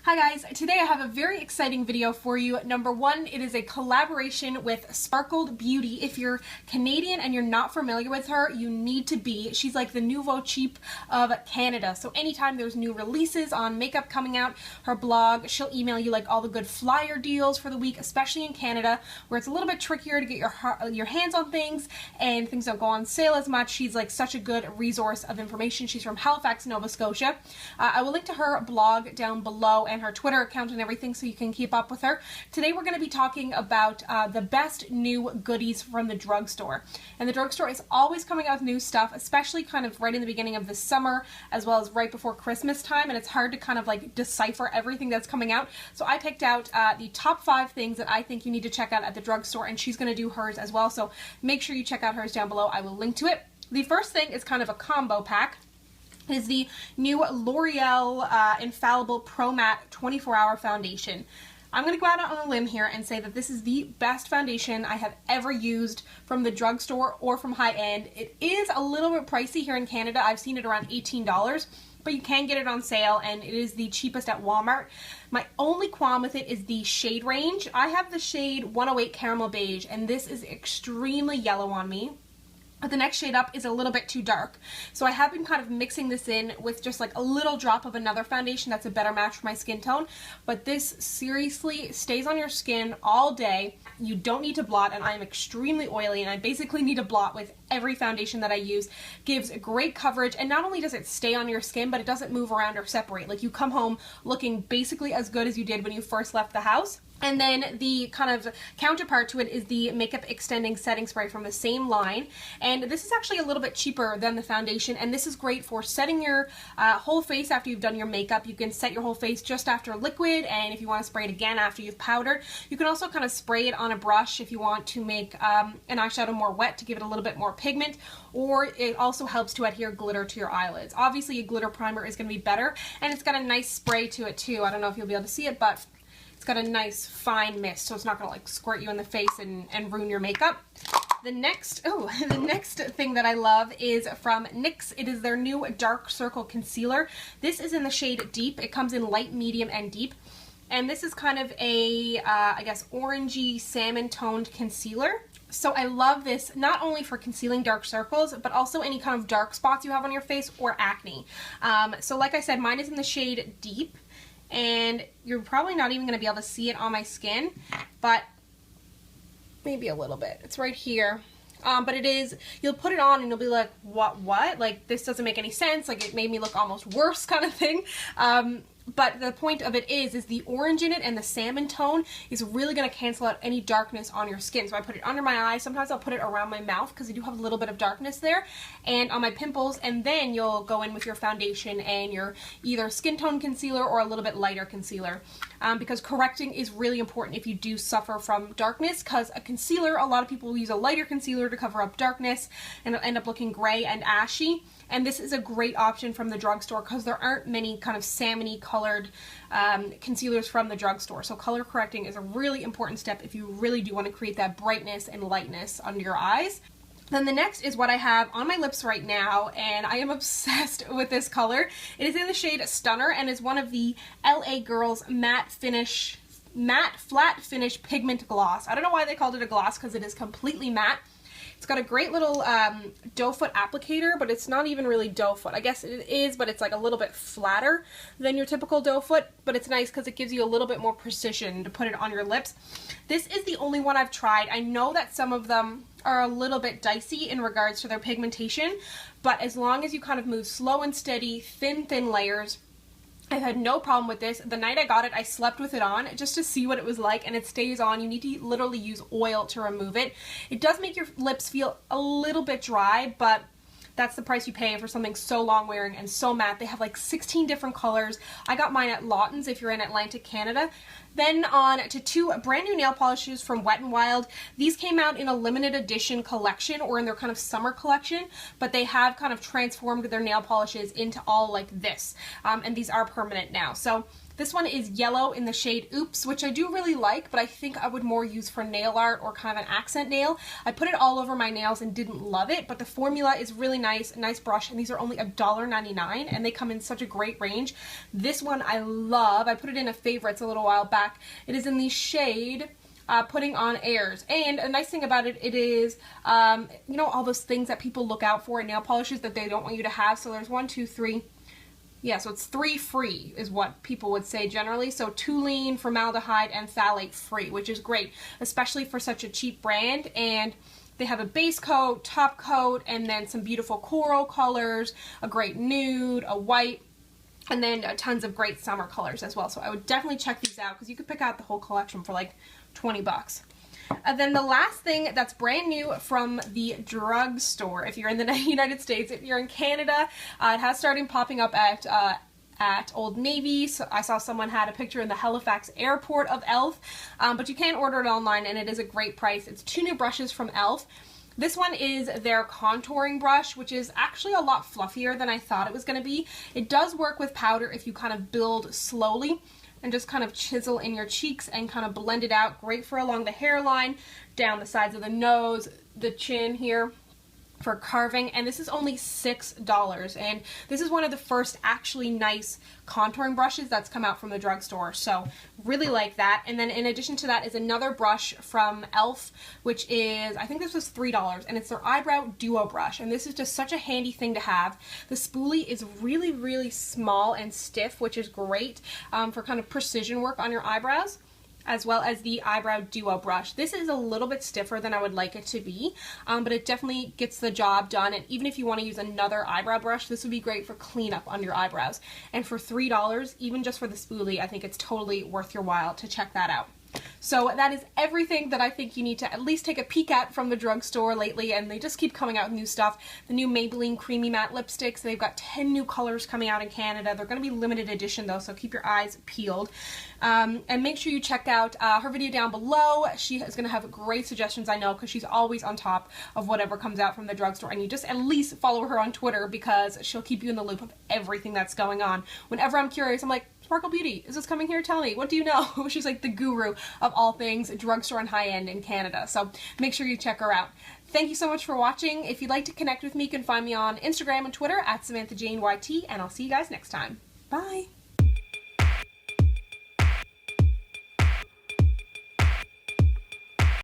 Hi guys, today I have a very exciting video for you. Number one, it is a collaboration with Sparkled Beauty. If you're Canadian and you're not familiar with her, you need to be. She's like the nouveau cheap of Canada. So anytime there's new releases on makeup coming out, her blog, she'll email you like all the good flyer deals for the week, especially in Canada, where it's a little bit trickier to get your hands on things and things don't go on sale as much. She's like such a good resource of information. She's from Halifax, Nova Scotia. I will link to her blog down below and her Twitter account and everything so you can keep up with her. Today we're going to be talking about the best new goodies from the drugstore. And the drugstore is always coming out with new stuff, especially kind of right in the beginning of the summer as well as right before Christmas time, and it's hard to kind of like decipher everything that's coming out. So I picked out the top 5 things that I think you need to check out at the drugstore, and she's going to do hers as well, so make sure you check out hers down below. I will link to it. The first thing is kind of a combo pack. Is the new L'Oreal Infallible Pro Matte 24-Hour Foundation. I'm going to go out on a limb here and say that this is the best foundation I have ever used from the drugstore or from high-end. It is a little bit pricey here in Canada. I've seen it around $18, but you can get it on sale, and it is the cheapest at Walmart. My only qualm with it is the shade range. I have the shade 108 Caramel Beige, and this is extremely yellow on me. But the next shade up is a little bit too dark. So I have been kind of mixing this in with just like a little drop of another foundation that's a better match for my skin tone. But this seriously stays on your skin all day. You don't need to blot, and I am extremely oily, and I basically need to blot with every foundation that I use. Gives great coverage, and not only does it stay on your skin, but it doesn't move around or separate. Like, you come home looking basically as good as you did when you first left the house. And then the kind of counterpart to it is the Makeup Extending Setting Spray from the same line. And this is actually a little bit cheaper than the foundation, and this is great for setting your whole face after you've done your makeup. You can set your whole face just after liquid, and if you want to spray it again after you've powdered. You can also kind of spray it on a brush if you want to make an eyeshadow more wet to give it a little bit more pigment, or it also helps to adhere glitter to your eyelids. Obviously a glitter primer is going to be better, and it's got a nice spray to it too. I don't know if you'll be able to see it, but it's got a nice fine mist, so it's not going to like squirt you in the face and ruin your makeup. The next thing that I love is from NYX. It is their new Dark Circle Concealer. This is in the shade Deep. It comes in light, medium, and deep. And this is kind of a, I guess, orangey, salmon-toned concealer. So I love this not only for concealing dark circles, but also any kind of dark spots you have on your face or acne. So like I said, mine is in the shade Deep. And you're probably not even going to be able to see it on my skin, but maybe a little bit. It's right here. But it is, you'll put it on and you'll be like, what? Like, this doesn't make any sense. Like, it made me look almost worse kind of thing. But the point of it is the orange in it and the salmon tone is really going to cancel out any darkness on your skin. So I put it under my eyes. Sometimes I'll put it around my mouth because I do have a little bit of darkness there, and on my pimples, and then you'll go in with your foundation and your either skin tone concealer or a little bit lighter concealer. Because correcting is really important if you do suffer from darkness, because a concealer, a lot of people will use a lighter concealer to cover up darkness and it'll end up looking gray and ashy. And this is a great option from the drugstore because there aren't many kind of salmon-y colored concealers from the drugstore. So color correcting is a really important step if you really do want to create that brightness and lightness under your eyes. Then the next is what I have on my lips right now, and I am obsessed with this color. It is in the shade Stunner and is one of the LA Girls matte flat finish pigment gloss. I don't know why they called it a gloss because it is completely matte. It's got a great little doe foot applicator, but it's not even really doe foot. I guess it is, but it's like a little bit flatter than your typical doe foot, but it's nice because it gives you a little bit more precision to put it on your lips. This is the only one I've tried. I know that some of them are a little bit dicey in regards to their pigmentation, but as long as you kind of move slow and steady, thin layers, I've had no problem with this. The night I got it, I slept with it on just to see what it was like, and it stays on. You need to literally use oil to remove it. It does make your lips feel a little bit dry, but that's the price you pay for something so long wearing and so matte. They have like 16 different colors. I got mine at Lawton's if you're in Atlantic, Canada. Then on to 2 brand new nail polishes from Wet n Wild. These came out in a limited edition collection or in their kind of summer collection, but they have kind of transformed their nail polishes into all like this. And these are permanent now. So This one is yellow in the shade Oops, which I do really like, but I think I would more use for nail art or kind of an accent nail. I put it all over my nails and didn't love it, but the formula is really nice, a nice brush, and these are only $1.99, and they come in such a great range. This one I love. I put it in a favorites a little while back. It is in the shade Putting on Airs, and a nice thing about it, it is, you know, all those things that people look out for in nail polishes that they don't want you to have. So there's 1, 2, 3. Yeah, so it's 3 free is what people would say generally. So toluene, formaldehyde, and phthalate free, which is great, especially for such a cheap brand. And they have a base coat, top coat, and then some beautiful coral colors, a great nude, a white, and then tons of great summer colors as well. So I would definitely check these out because you could pick out the whole collection for like 20 bucks. And then the last thing that's brand new from the drugstore, if you're in the United States, if you're in Canada, it has started popping up at Old Navy. So I saw someone had a picture in the Halifax airport of e.l.f. But you can order it online, and it is a great price. It's 2 new brushes from e.l.f. This one is their contouring brush, which is actually a lot fluffier than I thought it was going to be. It does work with powder if you kind of build slowly and just kind of chisel in your cheeks and kind of blend it out. Great for along the hairline, down the sides of the nose, the chin here for carving. And this is only $6, and this is one of the first actually nice contouring brushes that's come out from the drugstore, so really like that. And then in addition to that is another brush from e.l.f., which is, I think this was $3, and it's their Eyebrow Duo Brush, and this is just such a handy thing to have. The spoolie is really, really small and stiff, which is great for kind of precision work on your eyebrows, as well as the Eyebrow Duo Brush. This is a little bit stiffer than I would like it to be, but it definitely gets the job done. And even if you want to use another eyebrow brush, this would be great for cleanup on your eyebrows. And for $3, even just for the spoolie, I think it's totally worth your while to check that out. So that is everything that I think you need to at least take a peek at from the drugstore lately, and they just keep coming out with new stuff. The new Maybelline Creamy Matte Lipsticks, they've got 10 new colors coming out in Canada. They're going to be limited edition though, so keep your eyes peeled. And make sure you check out her video down below. She is going to have great suggestions, I know, because she's always on top of whatever comes out from the drugstore, and you just at least follow her on Twitter because she'll keep you in the loop of everything that's going on. Whenever I'm curious, I'm like, Sparkle Beauty, is this coming here? Tell me, what do you know? She's like the guru of all things drugstore and high-end in Canada, so make sure you check her out. Thank you so much for watching. If you'd like to connect with me, you can find me on Instagram and Twitter at SamanthaJaneYT, and I'll see you guys next time. Bye!